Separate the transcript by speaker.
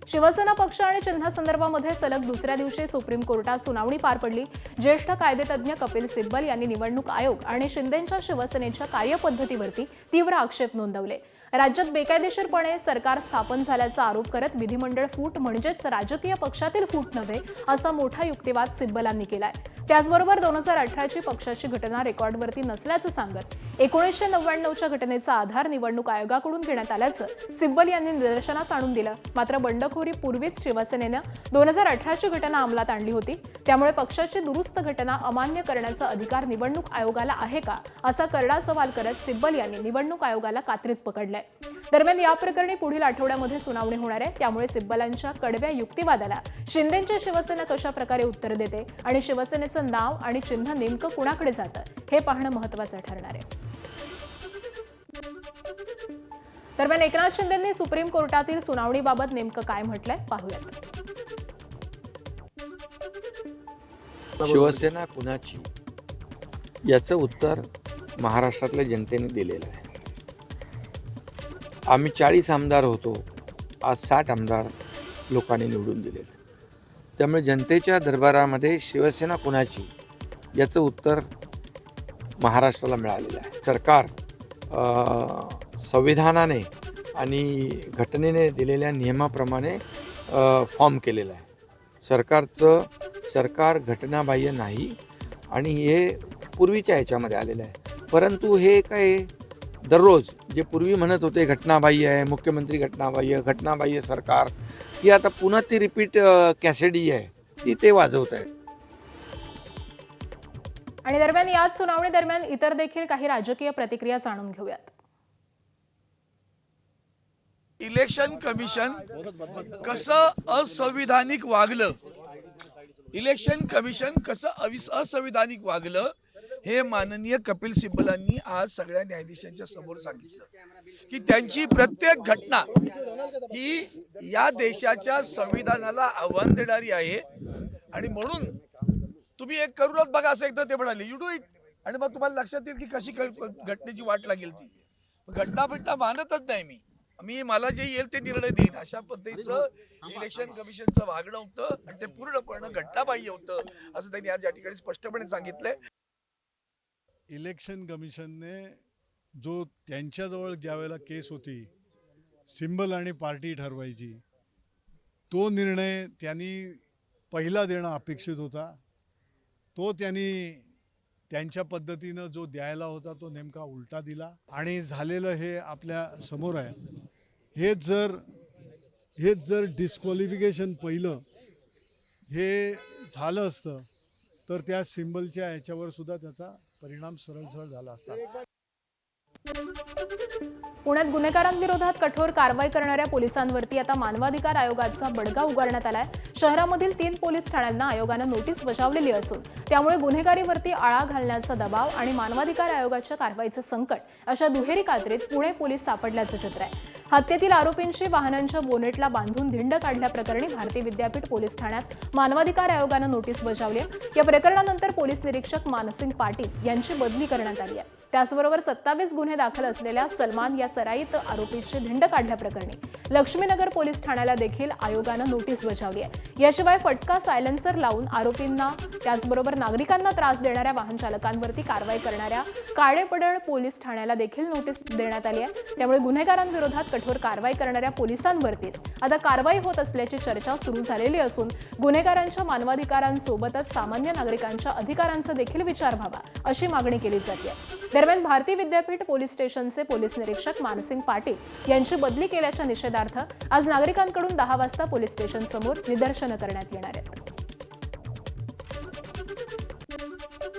Speaker 1: शिवसेना पक्ष आणि चिन्हासंदर्भामध्ये सलग दुसऱ्या दिवशी सुप्रीम कोर्टात सुनावणी पार पडली। ज्येष्ठ कायदेतज्ञ कपिल सिब्बल यांनी निवडणूक आयोग आणि शिंदेंच्या शिवसेनेच्या कार्यपद्धतीवरती तीव्र आक्षेप नोंदवले। राज्यात बेकायदेशीरपणे सरकार स्थापन झाल्याचा आरोप करत विधिमंडळ फूट म्हणजेच राजकीय पक्षातील फूट नव्हे असा मोठा युक्तिवाद सिब्बलांनी केलाय। त्याचबरोबर 2018ची पक्षाची घटना रेकॉर्डवरती नसल्याचं सांगत 1999च्या घटनेचा आधार निवडणूक आयोगाकडून घेण्यात आल्याचं सिब्बल यांनी निदर्शनास आणून दिलं। मात्र बंडखोरी पूर्वीच शिवसेनेनं 2018ची घटना अंमलात आणली होती, त्यामुळे पक्षाची दुरुस्त घटना अमान्य करण्याचा अधिकार निवडणूक आयोगाला आहे का असा करडा सवाल करत सिब्बल यांनी निवडणूक आयोगाला कात्रीत पकडलंय। दरम्यान या प्रकरणी पुढील आठवड्यामध्ये सुनावणी होणार आहे, त्यामुळे सिब्बलांच्या कडव्या युक्तिवादाला शिंदेंची शिवसेना कशा प्रकारे उत्तर देते आणि शिवसेनेचं नाव आणि चिन्ह नेमकं कुणाकडे जातं हे पाहणं महत्त्वाचं ठरणार आहे। दरम्यान एकनाथ शिंदेंनी सुप्रीम कोर्टातील सुनावणीबाबत नेमकं काय म्हटलंय पाहूयात।
Speaker 2: शिवसेना कुणाची याचं उत्तर महाराष्ट्रातल्या जनतेने दिलेलं आहे। आम्ही 40 आमदार होतो, आज 60 आमदार लोकांनी निवडून दिलेत। त्यामुळे जनतेच्या दरबारामध्ये शिवसेना कुणाची याचं उत्तर महाराष्ट्राला मिळालेलं आहे। सरकार संविधानाने आणि घटनेने दिलेल्या नियमाप्रमाणे फॉर्म केलेलं आहे। सरकार घटनाबाह्य नाही आणि हे पूर्वीच्या ह्याच्यामध्ये आलेलं आहे। परंतु हे काय दररोज जे पूर्वी म्हणत होते घटनाबाह्य आहे, मुख्यमंत्री घटनाबाह्य सरकार, ही आता पुन्हा ती रिपीट कॅसेडी आहे ती ते वाजवत आहेत।
Speaker 1: आणि दरम्यान याच सुनावणी दरम्यान इतर देखील काही राजकीय प्रतिक्रिया जाणून घेऊयात।
Speaker 3: इलेक्शन कमिशन कसं असंविधानिक वागलं, इलेक्शन कमिशन कसं असंविधानिक वागलं हे माननीय कपिल सिब्बलांनी आज सगळ्या न्यायाधीशांच्या समोर सांगितलं की त्यांची प्रत्येक घटना ही या देशाच्या संविधानाला आव्हान देणारी आहे आणि म्हणून तुम्ही एक करूनच बघा असं एकदा ते म्हणाले, यू डू इट, आणि मग तुम्हाला लक्षात येईल की कशी घटनेची वाट लागेल ती। घटना मानतच नाही मी मला जे येईल ते निर्णय देईन अशा पद्धतीचं इलेक्शन कमिशनचं वागणं होतं आणि ते पूर्णपणे घटनाबाह्य होतं असं त्यांनी आज या ठिकाणी स्पष्टपणे सांगितलंय।
Speaker 4: इलेक्शन कमिशनने जो त्यांच्याजवळ ज्यावेळेला केस होती सिंबल आणि पार्टी ठरवायची, तो निर्णय त्यांनी पहिला देणं अपेक्षित होता। तो त्यांनी त्यांच्या पद्धतीनं जो द्यायला होता तो नेमका उलटा दिला आणि झालेलं हे आपल्या समोर आहे। हेच जर डिस्क्वालिफिकेशन पहिलं हे झालं असतं तर त्या सिंबलच्या ह्याच्यावर सुद्धा त्याचा परिणाम सरळ झाला असता।
Speaker 1: पुण्यात गुन्हेगारांविरोधात कठोर कारवाई करणाऱ्या पोलिसांवरती आता मानवाधिकार आयोगाचा बडगा उगारण्यात आलाय। शहरामधील 3 पोलीस ठाण्यांना आयोगानं नोटीस बजावलेली असून त्यामुळे गुन्हेगारीवरती आळा घालण्याचा दबाव आणि मानवाधिकार आयोगाच्या कारवाईचं संकट अशा दुहेरी कात्रीत पुणे पोलीस सापडल्याचं चित्र आहे। हत्येतील आरोपींची वाहनांच्या बोनेटला बांधून धिंड काढल्याप्रकरणी भारती विद्यापीठ पोलीस ठाण्यात मानवाधिकार आयोगानं नोटीस बजावली आहे। या प्रकरणानंतर पोलीस निरीक्षक मानसिंग पाटील यांची बदली करण्यात आली आहे। त्याचबरोबर 27 गुन्हे दाखल असलेल्या सलमान या सराईत आरोपीची धिंड काढल्याप्रकरणी लक्ष्मीनगर पोलीस ठाण्याला देखील आयोगानं नोटीस बजावली आहे। याशिवाय फटका सायलेन्सर लावून आरोपींना त्याचबरोबर नागरिकांना त्रास देणाऱ्या वाहन चालकांवरती कारवाई करणाऱ्या काळेपडळ पोलीस ठाण्याला देखील नोटीस देण्यात आली आहे। त्यामुळे गुन्हेगारांविरोधात कठोर कारवाई करणाऱ्या पोलिसांवरतीच आता कारवाई होत असल्याची चर्चा सुरू झालेली असून गुन्हेगारांच्या मानवाधिकारांसोबतच सामान्य नागरिकांच्या अधिकारांचा देखील विचार व्हावा अशी मागणी केली जाते। दरम्यान भारती विद्यापीठ पोलीस स्टेशनचे पोलीस निरीक्षक मानसिंग पाटील यांची बदली केल्याच्या निषेधार्थ आज नागरिकांकडून 10 वाजता पोलीस स्टेशन समोर निदर्शनं करण्यात येणार आहेत।